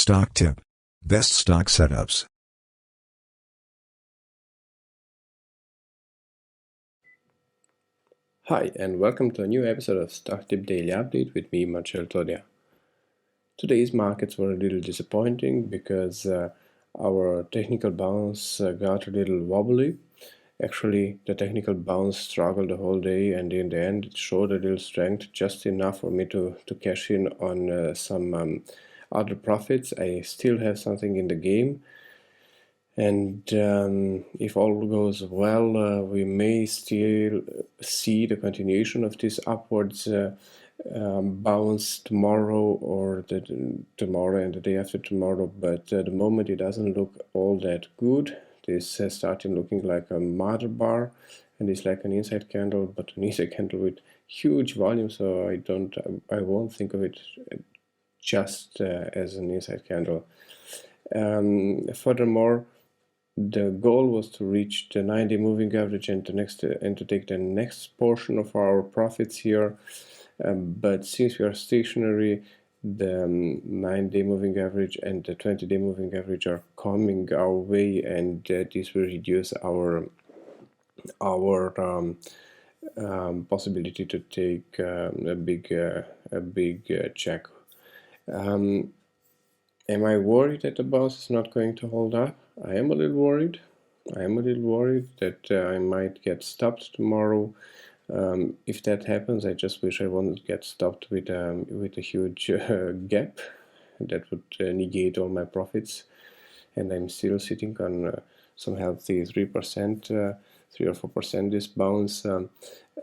Stock Tip. Best Stock Setups. Hi, and welcome to a new episode of Stock Tip Daily Update with me, Untitled. Today's markets were a little disappointing because our technical bounce got a little wobbly. Actually, the technical bounce struggled the whole day, and in the end, it showed a little strength, just enough for me to cash in on some other profits. I still have something in the game. And if all goes well, we may still see the continuation of this upwards bounce tomorrow or tomorrow and the day after tomorrow. But at the moment, it doesn't look all that good. This is starting looking like a mother bar, and it's like an inside candle, but an inside candle with huge volume. So I won't think of it just as an inside candle. Furthermore, the goal was to reach the 9-day moving average and to take the next portion of our profits here. But since we are stationary, the 9-day moving average and the 20-day moving average are coming our way, and this will reduce our possibility to take a big check. Am I worried that the bounce is not going to hold up? I am a little worried. That I might get stopped tomorrow. If that happens, I just wish I wouldn't get stopped with a huge gap. That would negate all my profits, and I'm still sitting on some healthy 3%, 3 or 4% this bounce.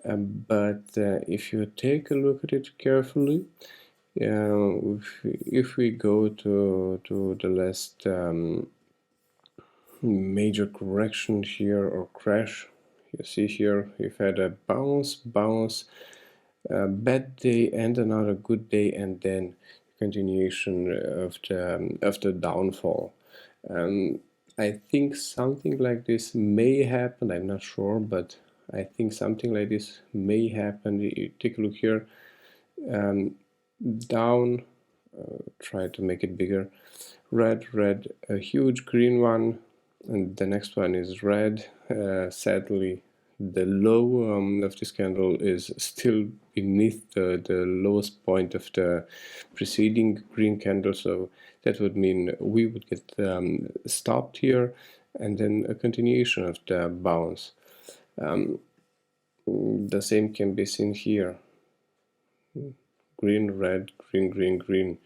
But if you take a look at it carefully, if we go to the last major correction here or crash, you see here we've had a bounce, bad day and another good day, and then continuation of the downfall. I think something like this may happen. I'm not sure, but I think something like this may happen. You take a look here. Down, try to make it bigger, red, a huge green one, and the next one is red. Sadly, the low of this candle is still beneath the lowest point of the preceding green candle, so that would mean we would get stopped here, and then a continuation of the bounce. The same can be seen here. Green, red, green.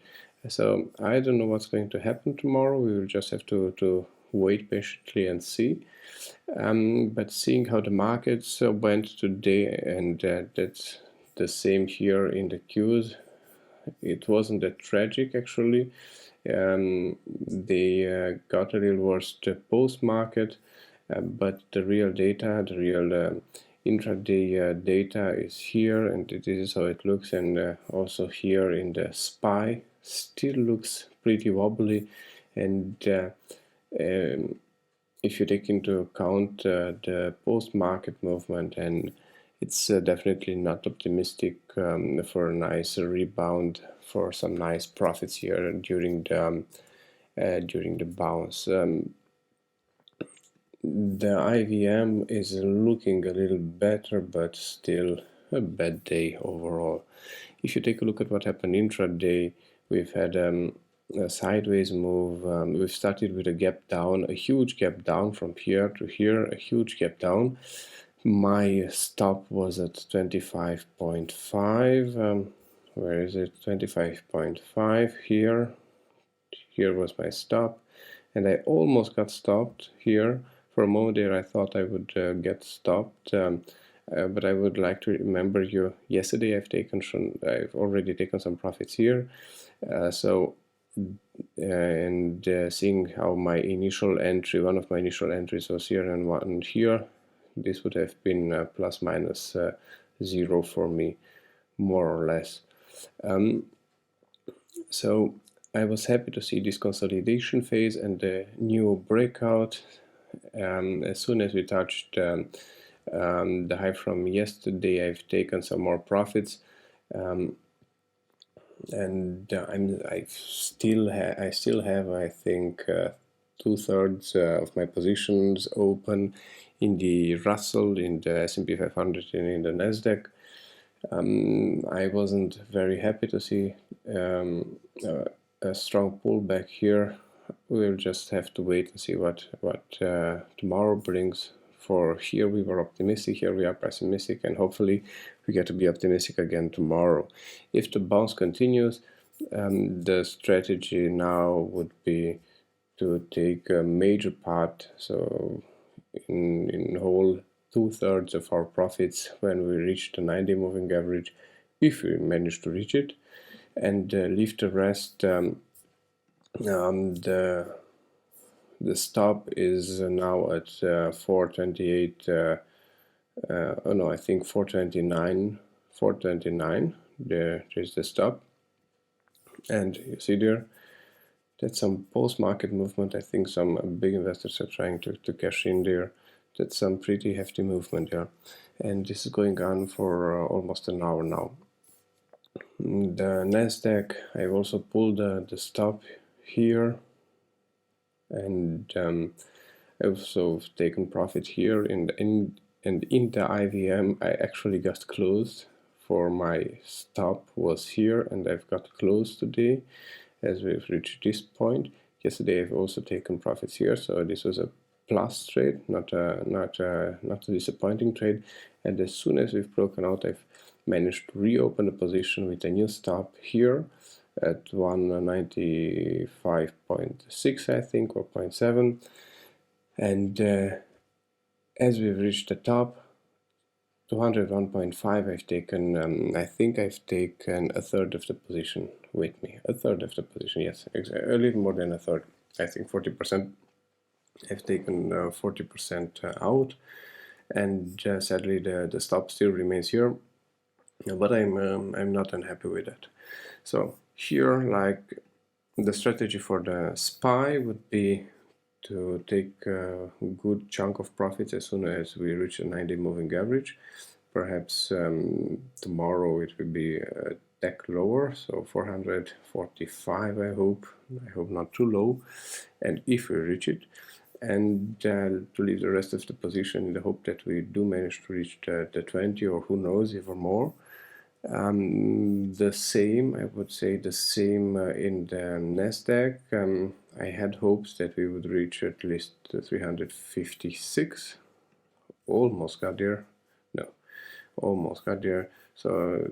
So I don't know what's going to happen tomorrow. We will just have to wait patiently and see. But seeing how the markets went today, and that's the same here in the Qs, it wasn't that tragic actually. They got a little worse the post-market, but the real data, the real intraday data is here, and this is how it looks. And also here in the SPY still looks pretty wobbly, and if you take into account the post-market movement, and it's definitely not optimistic for a nice rebound, for some nice profits here during the bounce. The IVM is looking a little better, but still a bad day overall. If you take a look at what happened intraday, we've had a sideways move. We've started with a gap down, a huge gap down from here to here, a huge gap down. My stop was at 25.5. Where is it? 25.5 here. Here was my stop, and I almost got stopped here. For a moment there I thought I would get stopped, but I would like to remember you, yesterday I've already taken some profits here. Seeing how my initial entry, one of my initial entries was here and one here, this would have been plus minus 0 for me, more or less. So I was happy to see this consolidation phase and the new breakout. As soon as we touched the high from yesterday, I've taken some more profits. and I still have, I think, 2/3 of my positions open in the Russell, in the S&P 500, and in the Nasdaq. I wasn't very happy to see a strong pullback here. We'll just have to wait and see what tomorrow brings. For here we were optimistic, here we are pessimistic, and hopefully we get to be optimistic again tomorrow. If the bounce continues, the strategy now would be to take a major part, so in whole 2/3 of our profits when we reach the 90 moving average, if we manage to reach it, and leave the rest. The stop is now at 428. Oh no, I think 429. 429. There's the stop, and you see there. That's some post-market movement. I think some big investors are trying to cash in there. That's some pretty hefty movement there. And this is going on for almost an hour now. The Nasdaq, I've also pulled the stop here. And I've also taken profit here. And in the IVM, I actually got closed. For my stop was here, and I've got closed today as we've reached this point. Yesterday I've also taken profits here, so this was a plus trade, not a disappointing trade. And as soon as we've broken out, I've managed to reopen the position with a new stop here at 195.6, I think, or 0.7. And as we've reached the top, 201.5, I've taken, I think I've taken a third of the position with me. A third of the position, yes, a little more than a third. I think 40%. I've taken 40% out, and sadly the stop still remains here, but I'm not unhappy with that. So here, like, the strategy for the SPY would be to take a good chunk of profits as soon as we reach a 90 moving average. Perhaps tomorrow it will be a deck lower, so 445, I hope not too low, and if we reach it, and to leave the rest of the position in the hope that we do manage to reach the 20, or who knows, even more. The same, I would say, the same in the Nasdaq. I had hopes that we would reach at least 356. Almost got there. No, almost got there. So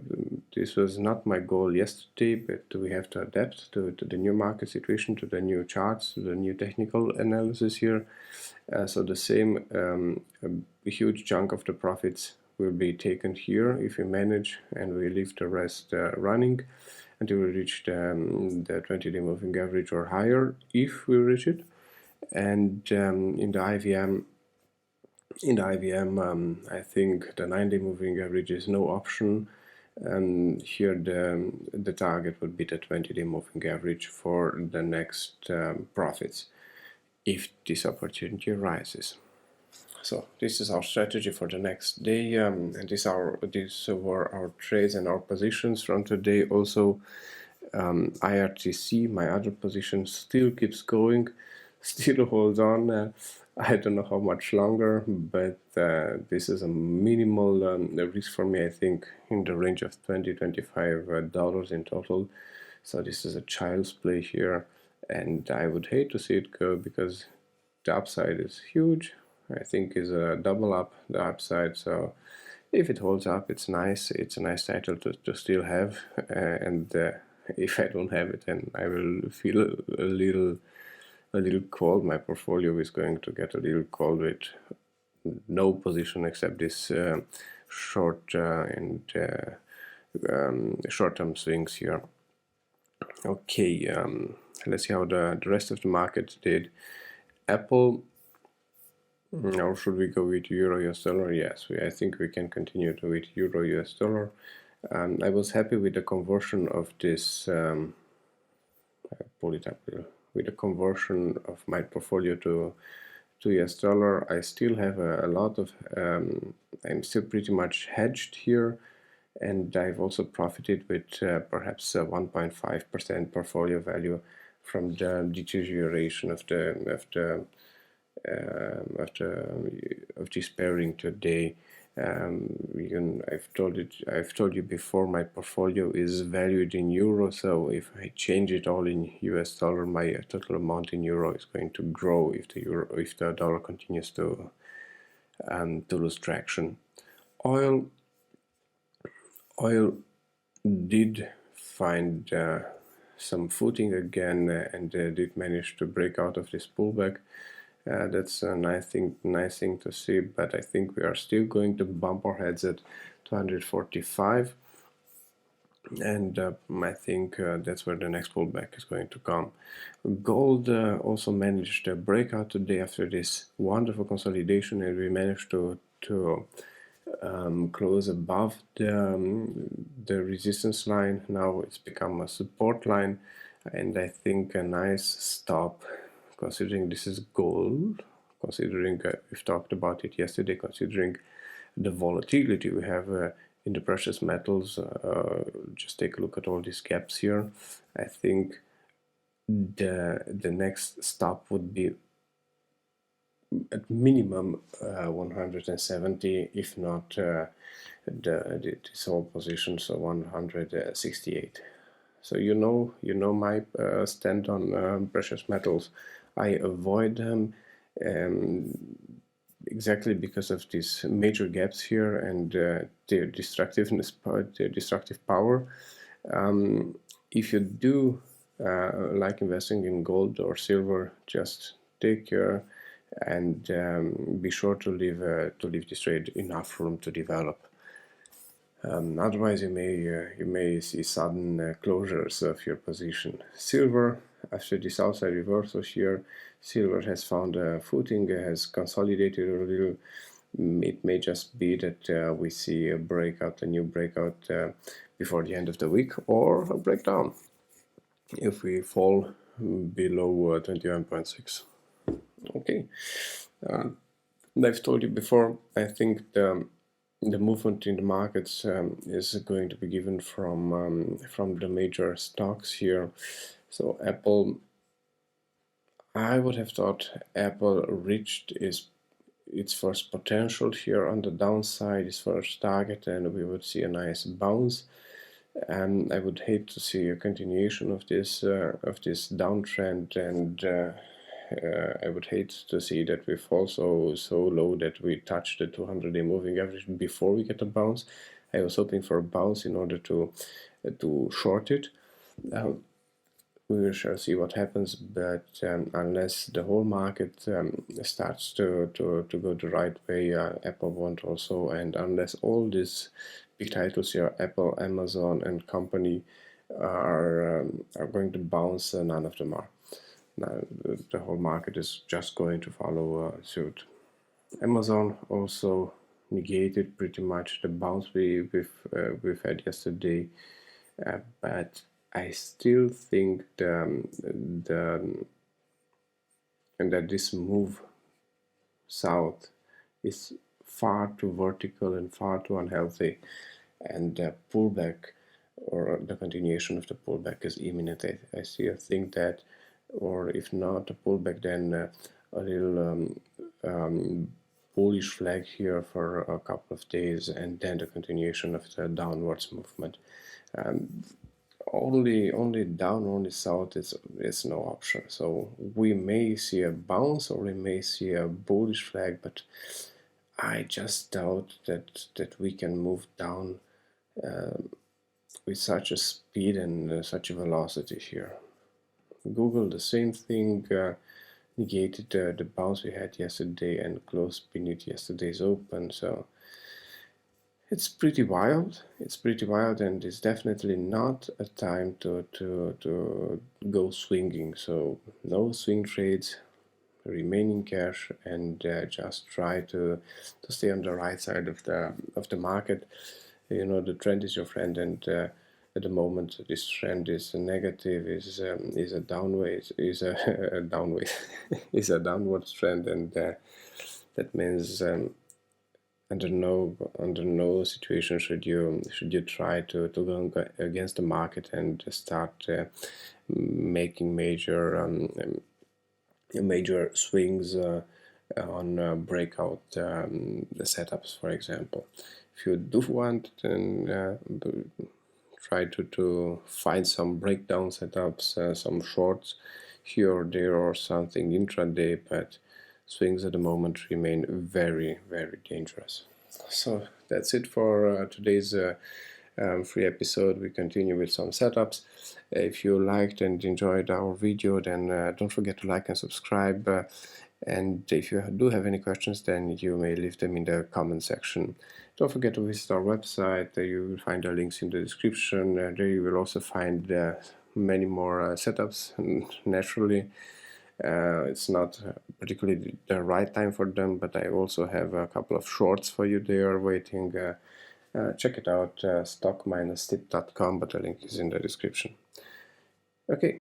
this was not my goal yesterday, but we have to adapt to the new market situation, to the new charts, to the new technical analysis here. So the same, a huge chunk of the profits will be taken here if we manage, and we leave the rest running until we reach the 20-day moving average or higher, if we reach it. And in the IVM, I think the 90 moving average is no option. Here the target would be the 20-day moving average for the next profits, if this opportunity arises. So this is our strategy for the next day, and these were our trades and our positions from today. Also, IRTC, my other position, still keeps going, still holds on. I don't know how much longer, but this is a minimal risk for me. I think in the range of $20-25 in total. So this is a child's play here, and I would hate to see it go, because the upside is huge. I think is a double up the upside. So if it holds up, it's nice. It's a nice title to still have, and if I don't have it, then I will feel a little cold. My portfolio is going to get a little cold with no position except this short and short-term swings here. Okay, let's see how the rest of the market did. Apple. Or should we go with Euro US dollar? Yes, I think we can continue to with Euro US dollar. I was happy with the conversion of this. I pull it up here. With the conversion of my portfolio to US dollar. I still have a lot of. I'm still pretty much hedged here, and I've also profited with perhaps 1.5% portfolio value from the deterioration of this pairing today. I've told you before, my portfolio is valued in euro, so if I change it all in US dollar, my total amount in euro is going to grow if the dollar continues to lose traction. Oil did find some footing again and did manage to break out of this pullback. That's a nice thing to see, but I think we are still going to bump our heads at 245, and I think that's where the next pullback is going to come. Gold also managed a breakout today after this wonderful consolidation, and we managed to close above the resistance line. Now it's become a support line, and I think a nice stop, considering this is gold, considering we've talked about it yesterday, considering the volatility we have in the precious metals. Just take a look at all these gaps here. I think the next stop would be at minimum 170, if not this whole position, so 168. So you know my stand on precious metals. I avoid them exactly because of these major gaps here and their destructive power. If you do like investing in gold or silver, just take care and be sure to leave this trade enough room to develop. Otherwise, you may see sudden closures of your position. Silver, after this outside reversal here, silver has found a footing, has consolidated a little. It may just be that we see a new breakout before the end of the week, or a breakdown if we fall below 21.6. Okay. I've told you before, I think the movement in the markets is going to be given from the major stocks here. So Apple, I would have thought Apple reached its first potential here on the downside, its first target, and we would see a nice bounce. And I would hate to see a continuation of this downtrend, and I would hate to see that we fall so low that we touch the 200-day moving average before we get a bounce. I was hoping for a bounce in order to short it. We shall see what happens, but unless the whole market starts to go the right way, Apple won't also, and unless all these big titles here, Apple, Amazon, and company, are going to bounce, none of them are. Now, the whole market is just going to follow suit. Amazon also negated pretty much the bounce we've had yesterday, but I still think that this move south is far too vertical and far too unhealthy, and the pullback or the continuation of the pullback is imminent. I still think that, or if not a pullback, then a little bullish flag here for a couple of days, and then the continuation of the downwards movement. Only down, only south is no option. So we may see a bounce or we may see a bullish flag, but I just doubt that we can move down with such a speed and such a velocity here. Google, the same thing, negated the bounce we had yesterday and closed beneath yesterday's open. So it's pretty wild. And it's definitely not a time to go swinging. So no swing trades, remain in cash, and just try to stay on the right side of the market. You know, the trend is your friend, and at the moment this trend is negative, is a downward is a downward trend, and that means under no situation should you try to go against the market and start making major swings on breakout setups, for example. If you do want, then try to find some breakdown setups, some shorts here or there, or something intraday, but swings at the moment remain very, very dangerous. So that's it for today's free episode. We continue with some setups. If you liked and enjoyed our video, then don't forget to like and subscribe. And if you do have any questions, then you may leave them in the comment section. Don't forget to visit our website. You will find the links in the description. There you will also find many more setups. Naturally, it's not particularly the right time for them, but I also have a couple of shorts for you there waiting. Check it out, stock-tip.com, but the link is in the description. Okay,